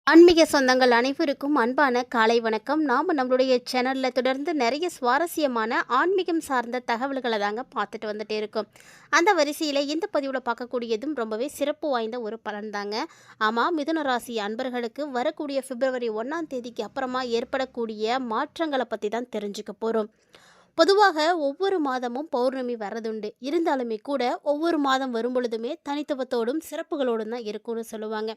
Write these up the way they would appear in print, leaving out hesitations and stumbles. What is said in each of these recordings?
ஆன்மீக சொந்தங்கள் அனைவருக்கும் அன்பான காலை வணக்கம். நாம் நம்மளுடைய சேனலில் தொடர்ந்து நிறைய சுவாரஸ்யமான ஆன்மீகம் சார்ந்த தகவல்களை தாங்க பார்த்துட்டு வந்துட்டே இருக்கோம். அந்த வரிசையில் இந்த பதிவில் பார்க்கக்கூடியதும் ரொம்பவே சிறப்பு வாய்ந்த ஒரு பலன் தாங்க. ஆமாம், மிதுன ராசி அன்பர்களுக்கு வரக்கூடிய பிப்ரவரி 1ஆம் தேதிக்கு அப்புறமா ஏற்படக்கூடிய மாற்றங்களை பற்றி தான் தெரிஞ்சுக்க போகிறோம். பொதுவாக ஒவ்வொரு மாதமும் பௌர்ணமி வரதுண்டு. இருந்தாலுமே கூட ஒவ்வொரு மாதம் வரும் பொழுதுமே தனித்துவத்தோடும் சிறப்புகளோடும் தான் இருக்கும்னு சொல்லுவாங்க.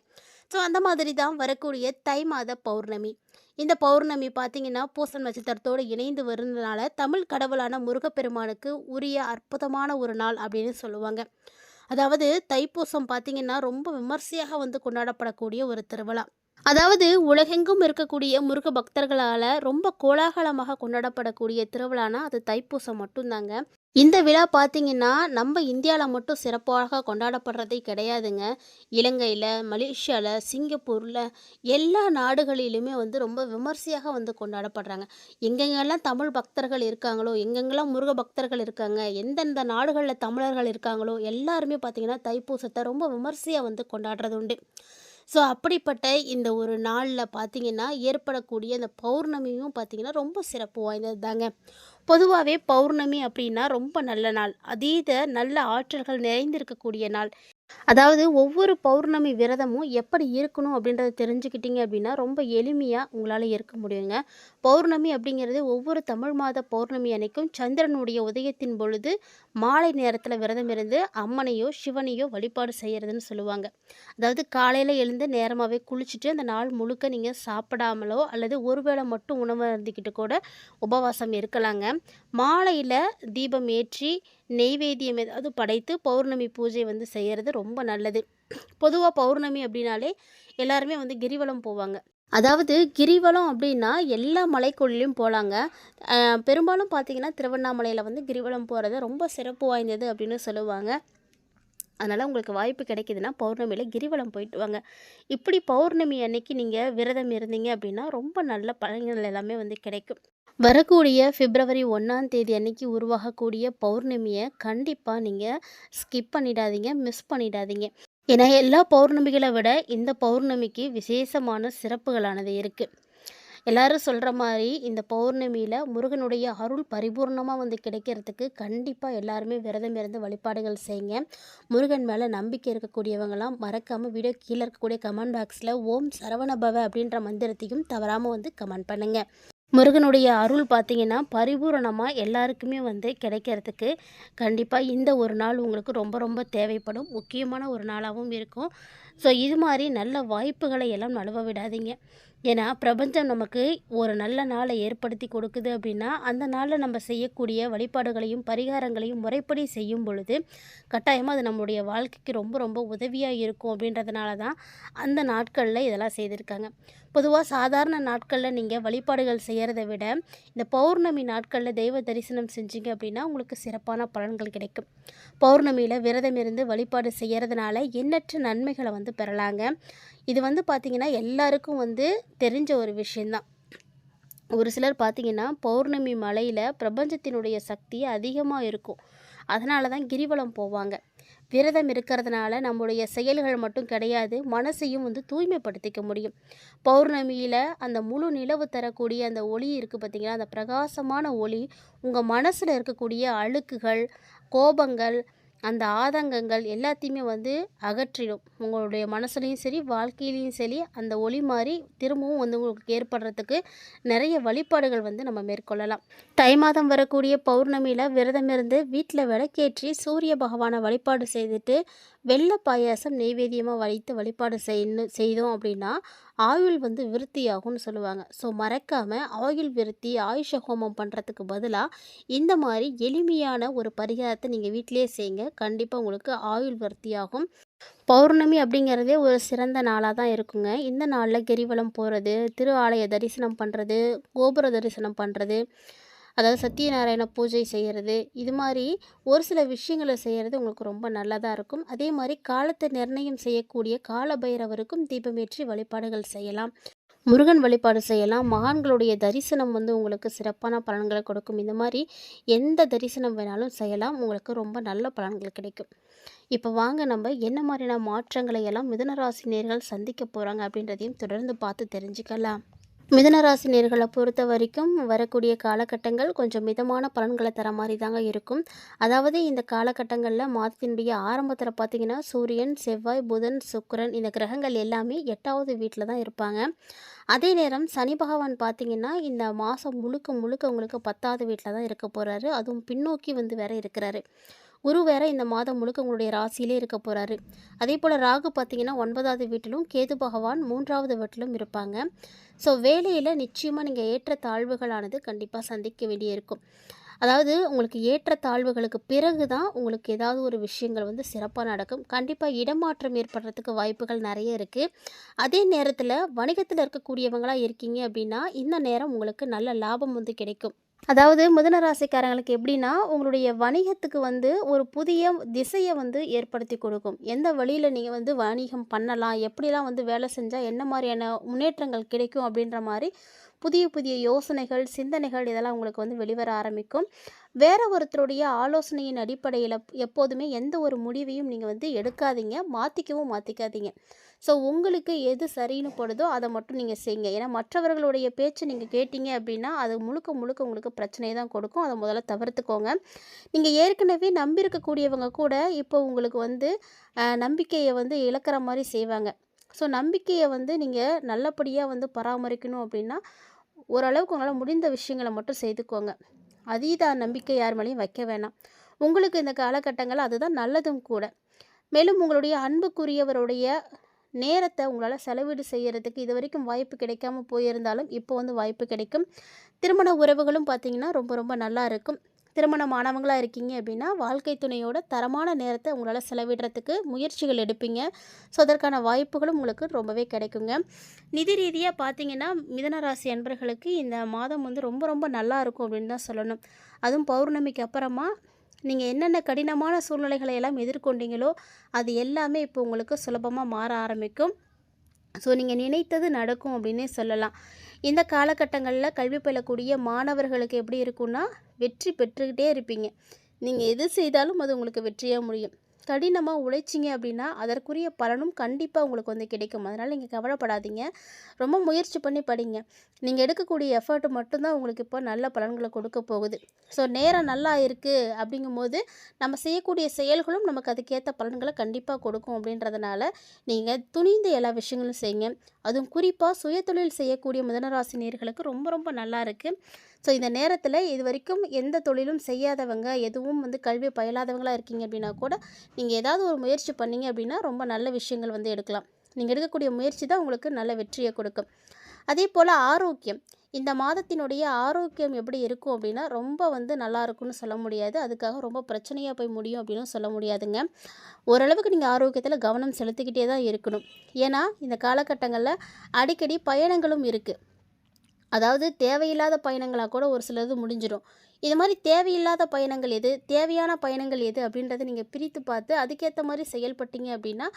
ஸோ அந்த மாதிரி தான் வரக்கூடிய தை மாத பௌர்ணமி. இந்த பௌர்ணமி பார்த்திங்கன்னா பூசம் நட்சத்திரத்தோடு இணைந்து வருவதனால தமிழ் கடவுளான முருகப்பெருமானுக்கு உரிய அற்புதமான ஒரு நாள் அப்படின்னு சொல்லுவாங்க. அதாவது தைப்பூசம் பார்த்திங்கன்னா ரொம்ப விமர்சையாக கொண்டாடப்படக்கூடிய ஒரு திருவிழா. அதாவது உலகெங்கும் இருக்கக்கூடிய முருக பக்தர்களால் ரொம்ப கோலாகலமாக கொண்டாடப்படக்கூடிய திருவிழானா அது தைப்பூசம் மட்டும்தாங்க. இந்த விழா பார்த்திங்கன்னா நம்ம இந்தியாவில் மட்டும் சிறப்பாக கொண்டாடப்படுறதே கிடையாதுங்க. இலங்கையில், மலேசியாவில், சிங்கப்பூரில் எல்லா நாடுகளிலுமே ரொம்ப விமர்சையாக கொண்டாடப்படுறாங்க. எங்கெங்கெல்லாம் தமிழ் பக்தர்கள் இருக்காங்களோ, எங்கெங்கெல்லாம் முருக பக்தர்கள் இருக்காங்க, எந்தெந்த நாடுகளில் தமிழர்கள் இருக்காங்களோ எல்லாருமே பார்த்திங்கன்னா தைப்பூசத்தை ரொம்ப விமர்சையாக கொண்டாடுறது உண்டு. ஸோ அப்படிப்பட்ட இந்த ஒரு நாளில் பார்த்திங்கன்னா ஏற்படக்கூடிய அந்த பௌர்ணமியும் பார்த்திங்கன்னா ரொம்ப சிறப்பு வாய்ந்தது தாங்க. பொதுவாகவே பௌர்ணமி அப்படின்னா ரொம்ப நல்ல நாள், அதீத நல்ல ஆற்றல்கள் நிறைந்திருக்கக்கூடிய நாள். அதாவது ஒவ்வொரு பௌர்ணமி விரதமும் எப்படி இருக்கணும் அப்படின்றத தெரிஞ்சுக்கிட்டீங்க அப்படின்னா ரொம்ப எளிமையாக உங்களால் இருக்க முடியுங்க. பௌர்ணமி அப்படிங்கிறது ஒவ்வொரு தமிழ் மாத பௌர்ணமி அன்னைக்கும் சந்திரனுடைய உதயத்தின் பொழுது மாலை நேரத்தில் விரதம் இருந்து அம்மனையோ சிவனையோ வழிபாடு செய்கிறதுன்னு சொல்லுவாங்க. அதாவது காலையில் எழுந்து நேரமாகவே குளிச்சுட்டு அந்த நாள் முழுக்க நீங்கள் சாப்பிடாமலோ அல்லது ஒருவேளை மட்டும் உணவு இருந்துக்கிட்டு கூட உபவாசம் இருக்கலாங்க. மாலையில் தீபம் ஏற்றி நெய்வேத்தியம் ஏதாவது படைத்து பௌர்ணமி பூஜை செய்கிறது ரொம்ப நல்லது. பொதுவாக பௌர்ணமி அப்படின்னாலே எல்லாருமே கிரிவலம் போவாங்க. அதாவது கிரிவலம் அப்படின்னா எல்லா மலைக்கோயிலையும் போகலாங்க. பெரும்பாலும் பார்த்திங்கன்னா திருவண்ணாமலையில் கிரிவலம் போகிறது ரொம்ப சிறப்பு வாய்ந்தது அப்படின்னு சொல்லுவாங்க. அதனால் உங்களுக்கு வாய்ப்பு கிடைக்கிதுன்னா பௌர்ணமியில் கிரிவலம் போயிட்டு வாங்க. இப்படி பௌர்ணமி அன்னைக்கு நீங்கள் விரதம் இருந்தீங்க அப்படின்னா ரொம்ப நல்ல பலன்கள் எல்லாமே கிடைக்கும். வரக்கூடிய பிப்ரவரி 1ஆம் தேதி அன்னைக்கு உருவாகக்கூடிய பௌர்ணமியை கண்டிப்பாக நீங்கள் ஸ்கிப் பண்ணிடாதீங்க, மிஸ் பண்ணிடாதீங்க. ஏன்னா எல்லா பௌர்ணமிகளை விட இந்த பௌர்ணமிக்கு விசேஷமான சிறப்புகளானது இருக்குது. எல்லாரும் சொல்கிற மாதிரி இந்த பௌர்ணமியில் முருகனுடைய அருள் பரிபூர்ணமாக கிடைக்கிறதுக்கு கண்டிப்பாக எல்லாருமே விரதம் இருந்து வழிபாடுகள் செய்யுங்க. முருகன் மேலே நம்பிக்கை இருக்கக்கூடியவங்களாம் மறக்காமல் வீடியோ கீழே இருக்கக்கூடிய கமெண்ட் பாக்ஸில் ஓம் சரவணபவ அப்படின்ற மந்திரத்தையும் தவறாமல் கமெண்ட் பண்ணுங்கள். முருகனுடைய அருள் பார்த்திங்கன்னா பரிபூரணமாக எல்லாருக்குமே கிடைக்கிறதுக்கு கண்டிப்பாக இந்த ஒரு நாள் உங்களுக்கு ரொம்ப ரொம்ப தேவைப்படும், முக்கியமான ஒரு நாளாகவும் இருக்கும். ஸோ இது மாதிரி நல்ல வாய்ப்புகளை எல்லாம் நழுவ விடாதீங்க. ஏன்னா பிரபஞ்சம் நமக்கு ஒரு நல்ல நாளை ஏற்படுத்தி கொடுக்குது அப்படின்னா அந்த நாளில் நம்ம செய்யக்கூடிய வழிபாடுகளையும் பரிகாரங்களையும் முறைப்படி செய்யும் பொழுது கட்டாயமாக அது நம்மளுடைய வாழ்க்கைக்கு ரொம்ப ரொம்ப உதவியாக இருக்கும். அப்படின்றதுனால தான் அந்த நாட்களில் இதெல்லாம் செய்திருக்காங்க. பொதுவாக சாதாரண நாட்களில் நீங்கள் வழிபாடுகள் செய்கிறத விட இந்த பௌர்ணமி நாட்களில் தெய்வ தரிசனம் செஞ்சீங்க அப்படின்னா உங்களுக்கு சிறப்பான பலன்கள் கிடைக்கும். பௌர்ணமியில் விரதம் இருந்து வழிபாடு செய்கிறதுனால எண்ணற்ற நன்மைகளை பெறலாங்க. இது பார்த்திங்கன்னா எல்லாருக்கும் தெரிஞ்ச ஒரு விஷயந்தான். ஒரு சிலர் பார்த்திங்கன்னா பௌர்ணமி மலையில் பிரபஞ்சத்தினுடைய சக்தி அதிகமாக இருக்கும். அதனால தான் கிரிவலம் போவாங்க. விரதம் இருக்கிறதுனால நம்முடைய செயல்கள் மட்டும் கிடையாது, மனசையும் தூய்மைப்படுத்திக்க முடியும். பௌர்ணமியில் அந்த முழு நிலவு தரக்கூடிய அந்த ஒளி இருக்குது பார்த்திங்கன்னா, அந்த பிரகாசமான ஒளி உங்கள் மனசில் இருக்கக்கூடிய அழுக்குகள், கோபங்கள், அந்த ஆதங்கங்கள் எல்லாத்தையுமே அகற்றிடும். உங்களுடைய மனசுலையும் சரி வாழ்க்கையிலையும் சரி அந்த ஒளி மாதிரி திரும்பவும் உங்களுக்கு ஏற்படுறதுக்கு நிறைய வழிபாடுகள் நம்ம மேற்கொள்ளலாம். தை மாதம் வரக்கூடிய பௌர்ணமியில் விரதம் இருந்து வீட்டில் விளக்கேற்றி சூரிய பகவானை வழிபாடு செய்துட்டு வெள்ளை பாயாசம் நெய்வேத்தியமாக வைத்து வழிபாடு செய்தோம் அப்படின்னா ஆயுள் விருத்தியாகும்னு சொல்லுவாங்க. ஸோ மறக்காமல் ஆயுள் விருத்தி ஆயுஷ ஹோமம் பண்ணுறதுக்கு பதிலாக இந்த மாதிரி எளிமையான ஒரு பரிகாரத்தை நீங்கள் வீட்டிலே செய்யுங்க. கண்டிப்பாக உங்களுக்கு ஆயுள் விருத்தியாகும். பௌர்ணமி அப்படிங்கிறதே ஒரு சிறந்த நாளாக தான் இருக்குங்க. இந்த நாளில் கிரிவலம் போகிறது, திரு ஆலய தரிசனம் பண்ணுறது, கோபுர தரிசனம் பண்ணுறது, அதாவது சத்யநாராயண பூஜை செய்கிறது, இது மாதிரி ஒரு சில விஷயங்களை செய்கிறது உங்களுக்கு ரொம்ப நல்லதாக இருக்கும். அதே மாதிரி காலத்தை நிர்ணயம் செய்யக்கூடிய கால பைரவருக்கும் தீபமேற்றி வழிபாடுகள் செய்யலாம். முருகன் வழிபாடு செய்யலாம். மகான்களுடைய தரிசனம் வந்து உங்களுக்கு சிறப்பான பலன்கள கொடுக்கும். இந்த மாரி எந்த தரிசனம் வேணாலும் செய்யலாம். உங்களுக்கு ரொம்ப நல்ல பலன்கள் கிடைக்கும். இப்ப வாங்க நம்ம என்ன மாரியான மாற்றங்களை எல்லாம் மிதுன ராசி நேயர்கள் சந்திக்க போறாங்க அப்படின்றதையும் தொடர்ந்து பார்த்து தெரிஞ்சுக்கலாம். மிதுன ராசி நேயர்கள பொறுத்தவரைக்கும் வரக்கூடிய காலகட்டங்கள் கொஞ்சம் மிதமான பலன்கள தர மாரி தாங்க இருக்கும். அதாவது இந்த காலகட்டங்கள்ல மாதத்தினுடைய ஆரம்பத்தில பார்த்தீங்கன்னா, சூரியன், செவ்வாய், புதன், சுக்கிரன் இந்த கிரகங்கள் எல்லாமே 8வது வீட்ல தான் இருப்பாங்க. அதே நேரம் சனி பகவான் பார்த்தீங்கன்னா, இந்த மாதம் முழுக்க முழுக்க உங்களுக்கு 10வது வீட்ல தான் இருக்க போறாரு. அதுவும் பின்னோக்கி வந்து வேற இருக்கிறாரு. குரு வேற இந்த மாதம் முழுக்க உங்களுடைய ராசியிலே இருக்க போறாரு. அதேபோல ராகு பார்த்தீங்கன்னா 9வது வீட்டிலும், கேது பகவான் 3வது வீட்டிலும் இருப்பாங்க. ஸோ வேலையில நிச்சயமா நீங்க ஏற்ற தாழ்வுகளானது கண்டிப்பா சந்திக்க வேண்டியிருக்கும். அதாவது உங்களுக்கு ஏற்ற தாழ்வுகளுக்கு பிறகு தான் உங்களுக்கு ஏதாவது ஒரு விஷயங்கள் வந்து சிறப்பா நடக்கும். கண்டிப்பா இடமாற்றம் ஏற்படுறதுக்கு வாய்ப்புகள் நெறைய இருக்கு. அதே நேரத்தில வணிகத்தில இருக்கக்கூடியவங்களா இருக்கீங்க அப்படின்னா, இந்த நேரம் உங்களுக்கு நல்ல லாபம் வந்து கிடைக்கும். அதாவது மிதுன ராசிக்காரங்களுக்கு எப்படின்னா, உங்களுடைய வணிகத்துக்கு வந்து ஒரு புதிய திசைய வந்து ஏற்படுத்தி கொடுக்கும். எந்த வழியில நீங்க வந்து வணிகம் பண்ணலாம், எப்படிலாம் வந்து வேலை செஞ்சா என்ன மாரியான முன்னேற்றங்கள் கிடைக்கும் அப்படின்ற மாரி புதிய புதிய யோசனைகள், சிந்தனைகள் இதெல்லாம் உங்களுக்கு வந்து வெளிவர ஆரம்பிக்கும். வேற ஒருத்தருடைய ஆலோசனையின் அடிப்படையில எப்போதுமே எந்த ஒரு முடிவையும் நீங்க வந்து எடுக்காதீங்க. மாத்திக்கவும் மாத்திக்காதீங்க. ஸோ உங்களுக்கு எது சரின்னு படுதோ அத மட்டும் நீங்க செய்யுங்க. ஏன்னா மற்றவர்களுடைய பேச்ச நீங்க கேட்டீங்க அப்படின்னா, அது முழுக்க முழுக்க உங்களுக்கு பிரச்சனைய தான் கொடுக்கும். அத முதல்ல தவிர்த்துக்கோங்க. நீங்க ஏற்கனவே நம்பியிருக்கக்கூடியவங்க கூட இப்போ உங்களுக்கு வந்து நம்பிக்கைய வந்து இழக்கிற மாரி செய்வாங்க. ஸோ நம்பிக்கைய வந்து நீங்க நல்லபடியா வந்து பராமரிக்கணும் அப்படின்னா, ஓரளவுக்கு உங்களால முடிந்த விஷயங்கள மட்டும் செய்துக்கோங்க. அதீத நம்பிக்கை யார் மேலயும் வைக்க வேணாம். உங்களுக்கு இந்த காலகட்டங்கள்ல அதுதான் நல்லதும் கூட. மேலும் உங்களுடைய அன்புக்குரியவருடைய நேரத்த உங்களால செலவீடு செய்யறதுக்கு இதுவரைக்கும் வாய்ப்பு கிடைக்காம போயிருந்தாலும், இப்போ வந்து வாய்ப்பு கிடைக்கும். திருமண உறவுகளும் பார்த்தீங்கன்னா, ரொம்ப ரொம்ப நல்லா இருக்கும். திருமணமானவங்களா இருக்கீங்க அப்படின்னா, வாழ்க்கை துணையோட தரமான நேரத்த உங்களால செலவிடுறதுக்கு முயற்சிகள் எடுப்பீங்க. ஸோ, அதற்கான வாய்ப்புகளும் உங்களுக்கு ரொம்பவே கிடைக்குங்க. நிதி ரீதியா பார்த்தீங்கன்னா, மிதுன ராசி அன்பர்களுக்கு இந்த மாதம் வந்து ரொம்ப ரொம்ப நல்லா இருக்கும் அப்படின்னு தான் சொல்லணும். அதுவும் பௌர்ணமிக்கு அப்புறமா நீங்க என்னென்ன கடினமான சூழ்நிலைகளை எல்லாம் எதிர்கொண்டீங்களோ, அது எல்லாமே இப்போ உங்களுக்கு சுலபமா மாற ஆரம்பிக்கும். ஸோ நீங்க நினைத்தது நடக்கும் அப்படின்னே சொல்லலாம். இந்த காலகட்டங்கள்ல கல்வி பயிலக்கூடிய மாணவர்களுக்கு எப்படி இருக்கும்னா, வெற்றி பெற்றுக்கிட்டே இருப்பீங்க. நீங்க எது செய்தாலும் அது உங்களுக்கு வெற்றியா முடியும். கடினமா உழைச்சீங்க அப்படின்னா, அதற்குரிய பலனும் கண்டிப்பா உங்களுக்கு வந்து கிடைக்கும். அதனால நீங்க கவலைப்படாதீங்க. ரொம்ப முயற்சி பண்ணி படிங்க. நீங்க எடுக்கக்கூடிய எஃபர்ட் மட்டும் தான் உங்களுக்கு இப்போ நல்ல பலன்கள கொடுக்க போகுது. ஸோ நேரம் நல்லா இருக்கு அப்படிங்கும்போது, நம்ம செய்யக்கூடிய செயல்களும் நமக்கு அதுக்கேத்த பலன்கள கண்டிப்பா கொடுக்கும் அப்படின்றதுனால, நீங்க துணிந்து எல்லா விஷயங்களும் செய்யுங்க. அதுவும் குறிப்பா சுயதொழில் செய்யக்கூடிய மிதுனராசி நேயர்களுக்கு ரொம்ப ரொம்ப நல்லா இருக்கு. ஸோ இந்த நேரத்தில இதுவரைக்கும் எந்த தொழிலும் செய்யாதவங்க, எதுவும் வந்து கல்வி பயிலாதவங்களா இருக்கீங்க அப்படின்னா கூட, நீங்க ஏதாவது ஒரு முயற்சி பண்ணீங்க அப்படின்னா, ரொம்ப நல்ல விஷயங்கள் வந்து எடுக்கலாம். நீங்க எடுக்கக்கூடிய முயற்சி தான் உங்களுக்கு நல்ல வெற்றிய கொடுக்கும். அதேபோல ஆரோக்கியம். இந்த மாதத்தினுடைய ஆரோக்கியம் எப்படி இருக்கும் அப்படின்னா, ரொம்ப வந்து நல்லா இருக்கும்னு சொல்ல முடியாது. அதுக்காக ரொம்ப பிரச்சனையா போய் முடியும் அப்படின்னும் சொல்ல முடியாதுங்க. ஓரளவுக்கு நீங்க ஆரோக்கியத்தில கவனம் செலுத்திக்கிட்டே தான் இருக்கணும். ஏன்னா, இந்த காலகட்டங்கள்ல அடிக்கடி பயணங்களும் இருக்கு. அதாவது தேவையில்லாத பயணங்களா கூட ஒரு சிலது முடிஞ்சிடும். இது மாரி தேவையில்லாத பயணங்கள் எது, தேவையான பயணங்கள் எது அப்படின்றத நீங்க பிரித்து பார்த்து, அதுக்கேத்த மாரி செயல்பட்டீங்க அப்படின்னா,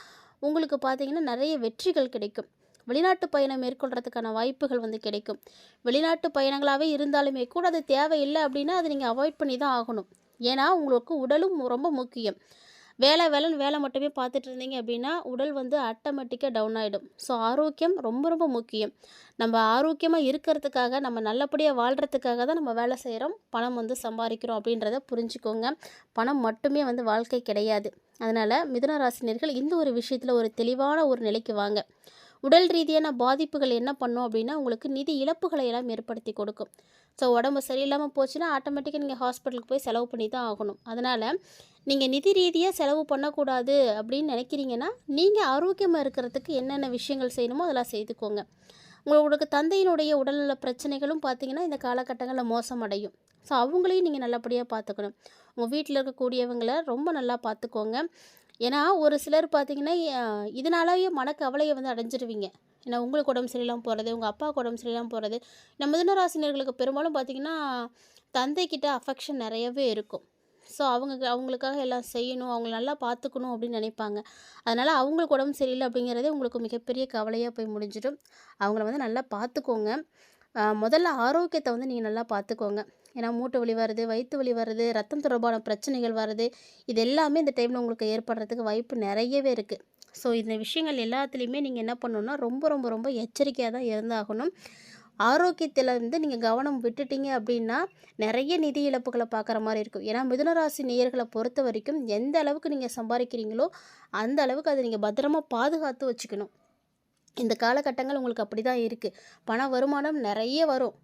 உங்களுக்கு பார்த்தீங்கன்னா நெறைய வெற்றிகள் கிடைக்கும். வெளிநாட்டு பயணம் மேற்கொள்றதுக்கான வாய்ப்புகள் வந்து கிடைக்கும். வெளிநாட்டு பயணங்களாவே இருந்தாலுமே கூட அது தேவையில்ல அப்படின்னா, அத நீங்க அவாய்ட் பண்ணி தான் ஆகணும். ஏன்னா, உங்களுக்கு உடலும் ரொம்ப முக்கியம். வேலை வேலைன்னு வேலை மட்டுமே பார்த்துட்டு இருந்தீங்க அப்படின்னா, உடல் வந்து ஆட்டோமேட்டிக்கா டவுன் ஆயிடும். ஸோ ஆரோக்கியம் ரொம்ப ரொம்ப முக்கியம். நம்ம ஆரோக்கியமா இருக்கிறதுக்காக, நம்ம நல்லபடியா வாழ்றதுக்காக தான் நம்ம வேலை செய்றோம். பணம் வந்து சம்பாரிக்கிறோம் அப்படின்றத புரிஞ்சுக்கோங்க. பணம் மட்டுமே வந்து வாழ்க்கை கிடையாது. அதனால மிதுன ராசினியர்கள் இந்த ஒரு விஷயத்துல ஒரு தெளிவான ஒரு நிலைக்கு வாங்க. உடல் ரீதியான பாதிப்புகள் என்ன பண்ணும் அப்படின்னா, உங்களுக்கு நிதி இழப்புகளை எல்லாம் ஏற்படுத்தி கொடுக்கும். ஸோ உடம்பு சரியில்லாம போச்சுன்னா, ஆட்டோமேட்டிக்கா நீங்க ஹாஸ்பிட்டலுக்கு போய் செலவு பண்ணி தான் ஆகணும். அதனால நீங்க நிதி ரீதியா செலவு பண்ணக்கூடாது அப்படின்னு நினைக்கிறீங்கன்னா, நீங்க ஆரோக்கியமா இருக்கிறதுக்கு என்னென்ன விஷயங்கள் செய்யணுமோ அதெல்லாம் செய்துக்கோங்க. உங்களுக்கு தந்தையினுடைய உடல்நல பிரச்சனைகளும் பார்த்தீங்கன்னா, இந்த காலகட்டங்கள்ல மோசமடையும். ஸோ அவங்களையும் நீங்க நல்லபடியா பார்த்துக்கணும். உங்க வீட்ல இருக்கக்கூடியவங்கள ரொம்ப நல்லா பார்த்துக்கோங்க. ஏன்னா, ஒரு சிலர் பார்த்தீங்கன்னா, இதனாலேயே மனக்கவலைய வந்து அடைஞ்சிருவீங்க. ஏன்னா, உங்களுக்கு உடம்பு சரியில்லாம போறது, உங்க அப்பாவுக்கு உடம்பு சரியில்லாம போறது. இந்த மிதுன ராசினியர்களுக்கு பெரும்பாலும் பார்த்தீங்கன்னா, தந்தைக்கிட்ட அஃபெக்ஷன் நெறையவே இருக்கும். ஸோ அவங்களுக்காக எல்லாம் செய்யணும், அவங்கள நல்லா பார்த்துக்கணும் அப்படின்னு நினைப்பாங்க. அதனால் அவங்களுக்கு உடம்பு சரியில்லை அப்படிங்கிறதே உங்களுக்கு மிகப்பெரிய கவலையாக போய் முடிஞ்சிடும். அவங்கள வந்து நல்லா பார்த்துக்கோங்க. முதல்ல ஆரோக்கியத்தை வந்து நீங்கள் நல்லா பார்த்துக்கோங்க. ஏன்னா மூட்டு வலி வருது, வயிற்று வலி வருது, ரத்தம் தொடர்பான பிரச்சனைகள் வருது. இது எல்லாமே இந்த டைமில் உங்களுக்கு ஏற்படுறதுக்கு வாய்ப்பு நிறையவே இருக்குது. ஸோ இந்த விஷயங்கள் எல்லாத்துலேயுமே நீங்கள் என்ன பண்ணணும்னா ரொம்ப ரொம்ப ரொம்ப எச்சரிக்கையாக தான் இருந்தாகணும். ஆரோக்கியத்தில் வந்து நீங்கள் கவனம் விட்டுட்டீங்க அப்படின்னா நிறைய நிதி இழப்புகளை பார்க்குற மாதிரி இருக்கும். ஏன்னா மிதுனராசி நேயர்களை பொறுத்த வரைக்கும் எந்த அளவுக்கு நீங்கள் சம்பாதிக்கிறீங்களோ அந்த அளவுக்கு அதை நீங்கள் பத்திரமா பாதுகாத்து வச்சுக்கணும். இந்த காலகட்டங்கள் உங்களுக்கு அப்படி தான் இருக்குது. பண வருமானம் நிறைய வரும்.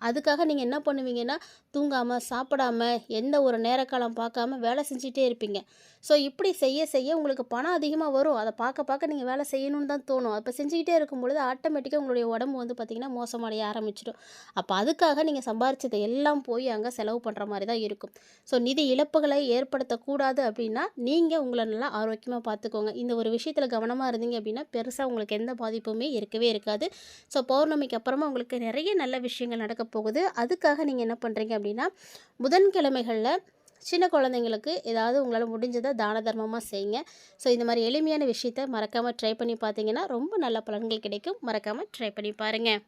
அதுக்காக நீங்கள் என்ன பண்ணுவீங்கன்னா, தூங்காமல் சாப்பிடாம எந்த ஒரு நேரக்காலம் பார்க்காம வேலை செஞ்சுட்டே இருப்பீங்க. ஸோ இப்படி செய்ய செய்ய உங்களுக்கு பணம் அதிகமாக வரும். அதை பார்க்க பார்க்க நீங்கள் வேலை செய்யணும்னு தான் தோணும். அப்போ செஞ்சுக்கிட்டே இருக்கும் பொழுது ஆட்டோமேட்டிக்காக உங்களுடைய உடம்பு வந்து பார்த்திங்கன்னா மோசமடைய ஆரம்பிச்சிடும். அப்போ அதுக்காக நீங்கள் சம்பாரிச்சதை எல்லாம் போய் அங்கே செலவு பண்ணுற மாதிரி தான் இருக்கும். ஸோ நிதி இழப்புகளை ஏற்படுத்தக்கூடாது அப்படின்னா நீங்கள் உங்களை நல்லா ஆரோக்கியமாக பார்த்துக்கோங்க. இந்த ஒரு விஷயத்தில் கவனமாக இருந்தீங்க அப்படின்னா பெருசாக உங்களுக்கு எந்த பாதிப்புமே இருக்கவே இருக்காது. ஸோ பௌர்ணமிக்கு அப்புறமா உங்களுக்கு நிறைய நல்ல விஷயங்கள் நடக்க போகுது. அதுக்காக நீங்கள் என்ன பண்ணுறீங்க அப்படின்னா புதன்கிழமைகளில் சின்ன குழந்தைங்களுக்கு ஏதாவது உங்களால் முடிஞ்சதை தான தர்மமாக செய்யுங்க. ஸோ இந்த மாதிரி எளிமையான விஷயத்தை மறக்காமல் ட்ரை பண்ணி பார்த்தீங்கன்னா ரொம்ப நல்ல பலன்கள் கிடைக்கும். மறக்காமல் ட்ரை பண்ணி பாருங்கள்.